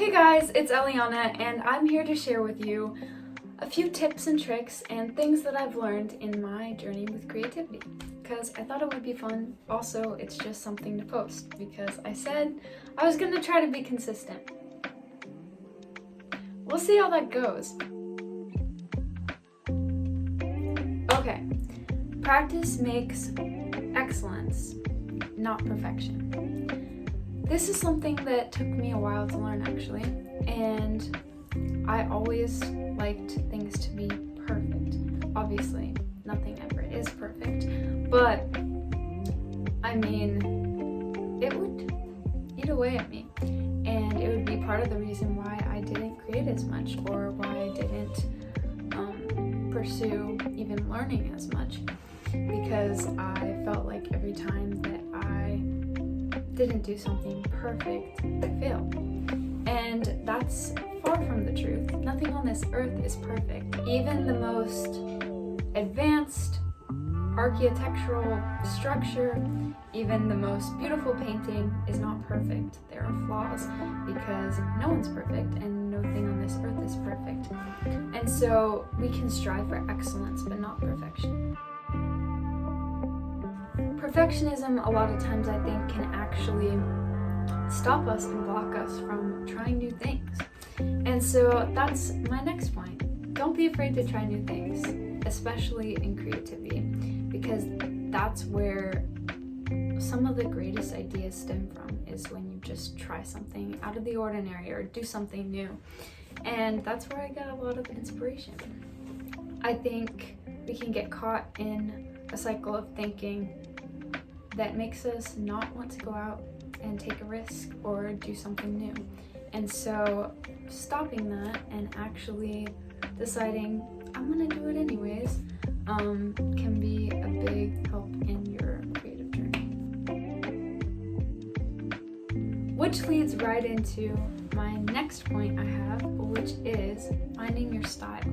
Hey guys, it's Elianna, and I'm here to share with you a few tips and tricks and things that I've learned in my journey with creativity, because I thought it would be fun. Also, it's just something to post because I said I was going to try to be consistent. We'll see how that goes. Okay, practice makes excellence, not perfection. This is something that took me a while to learn, actually, and I always liked things to be perfect. Obviously, nothing ever is perfect, but I mean, it would eat away at me, and it would be part of the reason why I didn't create as much, or why I didn't pursue even learning as much, because I felt like every time that I didn't do something perfect, I failed. And that's far from the truth. Nothing on this earth is perfect. Even the most advanced architectural structure, even the most beautiful painting is not perfect. There are flaws because no one's perfect and no thing on this earth is perfect. And so we can strive for excellence, but not perfection. Perfectionism, a lot of times, I think, can actually stop us and block us from trying new things. And so that's my next point. Don't be afraid to try new things, especially in creativity, because that's where some of the greatest ideas stem from, is when you just try something out of the ordinary or do something new. And that's where I get a lot of inspiration. I think we can get caught in a cycle of thinking that makes us not want to go out and take a risk or do something new. And so stopping that and actually deciding I'm gonna do it anyways can be a big help in your creative journey. Which leads right into my next point I have, which is finding your style.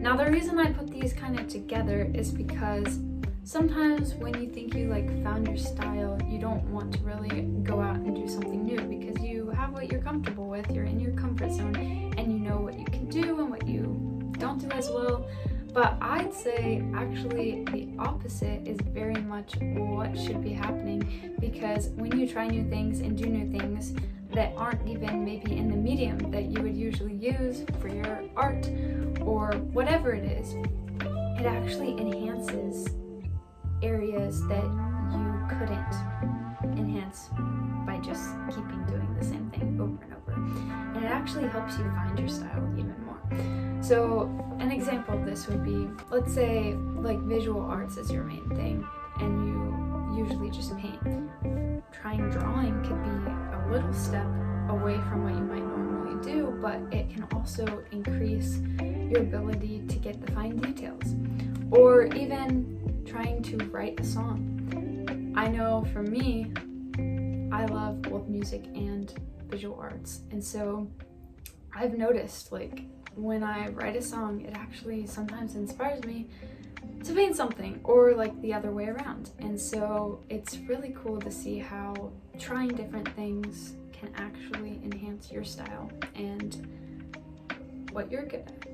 Now, the reason I put these kind of together is because sometimes when you think you found your style, you don't want to really go out and do something new because you have what you're comfortable with, you're in your comfort zone, and you know what you can do and what you don't do as well. But I'd say actually the opposite is very much what should be happening, because when you try new things and do new things that aren't even maybe in the medium that you would usually use for your art or whatever it is, it actually enhances areas that you couldn't enhance by just keeping doing the same thing over and over. And it actually helps you find your style even more. So an example of this would be, let's say visual arts is your main thing and you usually just paint. Trying drawing could be a little step away from what you might normally do, but it can also increase your ability to get the fine details. Or even trying to write a song. I know for me, I love both music and visual arts, and so I've noticed when I write a song, it actually sometimes inspires me to paint something, or the other way around. And so it's really cool to see how trying different things can actually enhance your style and what you're good at.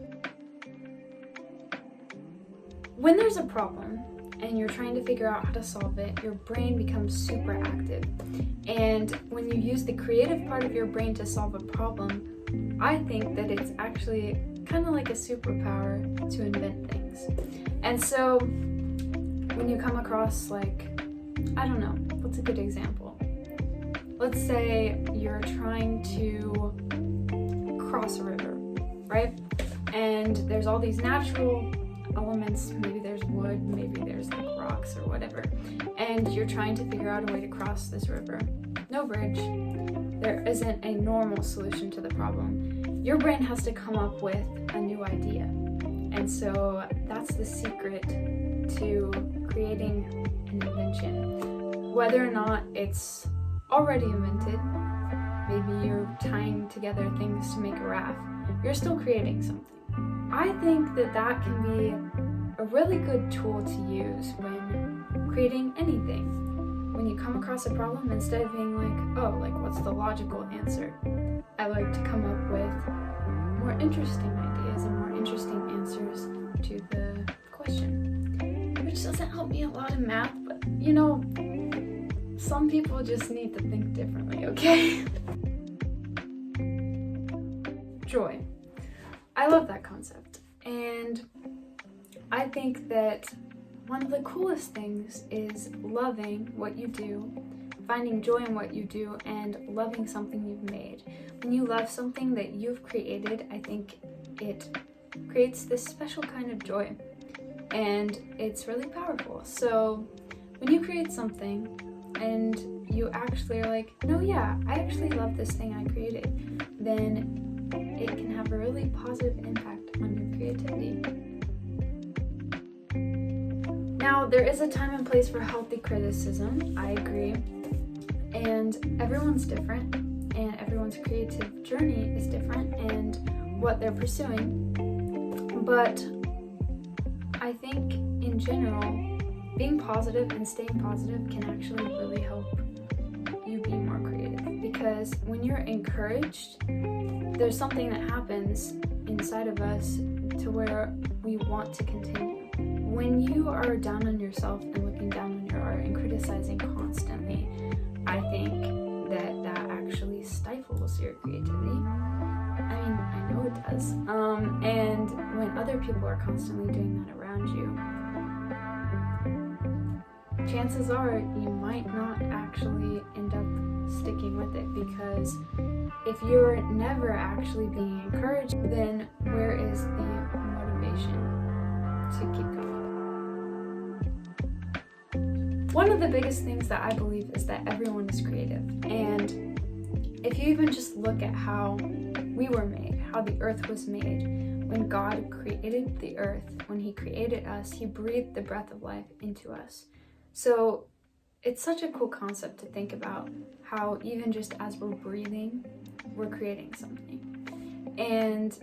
When there's a problem and you're trying to figure out how to solve it, your brain becomes super active. And when you use the creative part of your brain to solve a problem, I think that it's actually kind of like a superpower to invent things. And so when you come across I don't know, what's a good example? Let's say you're trying to cross a river, right? And there's all these natural elements, maybe there's wood, maybe there's rocks or whatever, and you're trying to figure out a way to cross this river. No bridge. There isn't a normal solution to the problem. Your brain has to come up with a new idea. And so that's the secret to creating an invention. Whether or not it's already invented, maybe you're tying together things to make a raft, you're still creating something. I think that can be a really good tool to use when creating anything. When you come across a problem, instead of being what's the logical answer? I like to come up with more interesting ideas and more interesting answers to the question, which doesn't help me a lot in math, but you know, some people just need to think differently, okay? Joy. I love that concept, and I think that one of the coolest things is loving what you do, finding joy in what you do, and loving something you've made. When you love something that you've created, I think it creates this special kind of joy, and it's really powerful. So when you create something and you actually are like, no, yeah, I actually love this thing I created, then it can have a really positive impact on your creativity. Now, there is a time and place for healthy criticism, I agree, and everyone's different, and everyone's creative journey is different, and what they're pursuing, but I think in general, being positive and staying positive can actually really help you be more creative, because when you're encouraged, there's something that happens inside of us to where we want to continue. When you are down on yourself and looking down on your art and criticizing constantly, I think that actually stifles your creativity. I mean, I know it does. And when other people are constantly doing that around you, chances are you might not actually end up sticking with it, because if you're never actually being encouraged, then where is the motivation to keep going? One of the biggest things that I believe is that everyone is creative, and if you even just look at how we were made, how the earth was made, when God created the earth, when he created us, he breathed the breath of life into us. So it's such a cool concept to think about, how even just as we're breathing, we're creating something. And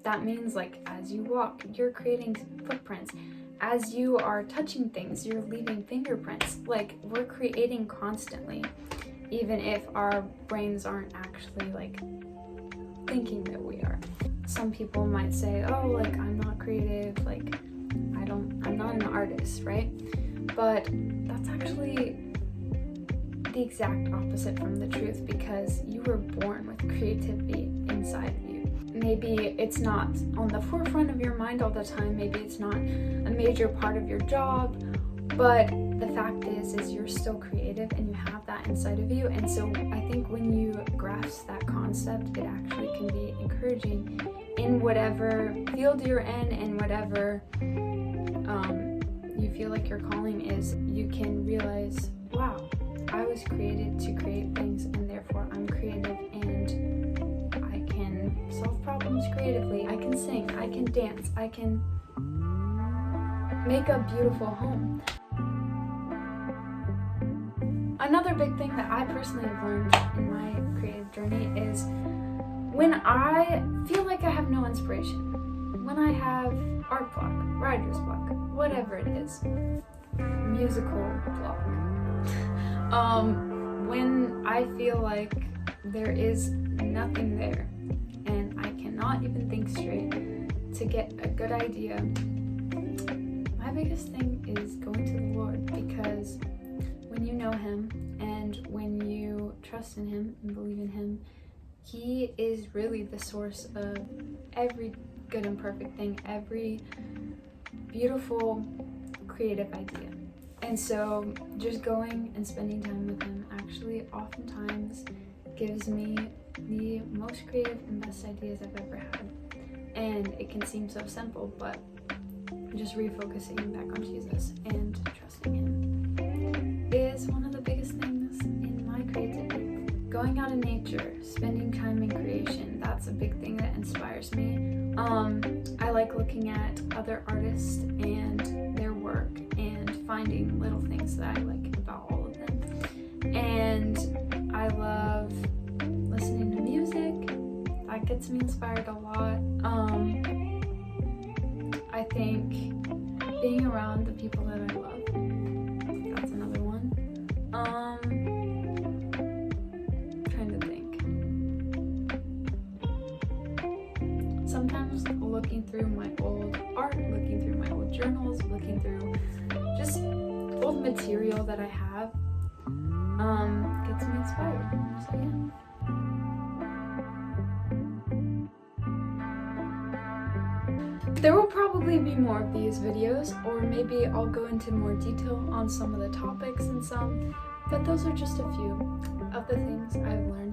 that means, like, as you walk, you're creating footprints. As you are touching things, you're leaving fingerprints. Like, we're creating constantly, even if our brains aren't actually like thinking that we are. Some people might say, oh, like, I'm not creative, like I'm not an artist, right? But that's actually the exact opposite from the truth, because you were born with creativity inside of you. Maybe it's not on the forefront of your mind all the time, maybe it's not a major part of your job, but the fact is you're still creative and you have that inside of you. And so I think when you grasp that concept, it actually can be encouraging in whatever field you're in and whatever you feel like your calling is. You can realize, wow, I was created to create things, and therefore I'm creative, and I can solve problems creatively. I can sing, I can dance, I can make a beautiful home. Another big thing that I personally have learned in my creative journey is when I feel like I have no inspiration, when I have art block, writer's block, whatever it is, musical block, when I feel like there is nothing there and I cannot even think straight to get a good idea, my biggest thing is going to the Lord, because when you know him and when you trust in him and believe in him, he is really the source of every good and perfect thing, every beautiful creative idea. And so just going and spending time with him actually oftentimes gives me the most creative and best ideas I've ever had. And it can seem so simple, but just refocusing back on Jesus and trusting him is one of the biggest things in my creativity. Going out in nature, spending time in creation, that's a big thing that inspires me. I like looking at other artists and their work and finding little things that I like about all of them. And I love listening to music. That gets me inspired a lot. I think being around the people that I love, that's another one. Trying to think. journals, looking through just old material that I have, gets me inspired. So yeah. There will probably be more of these videos, or maybe I'll go into more detail on some of the topics and some, but those are just a few of the things I've learned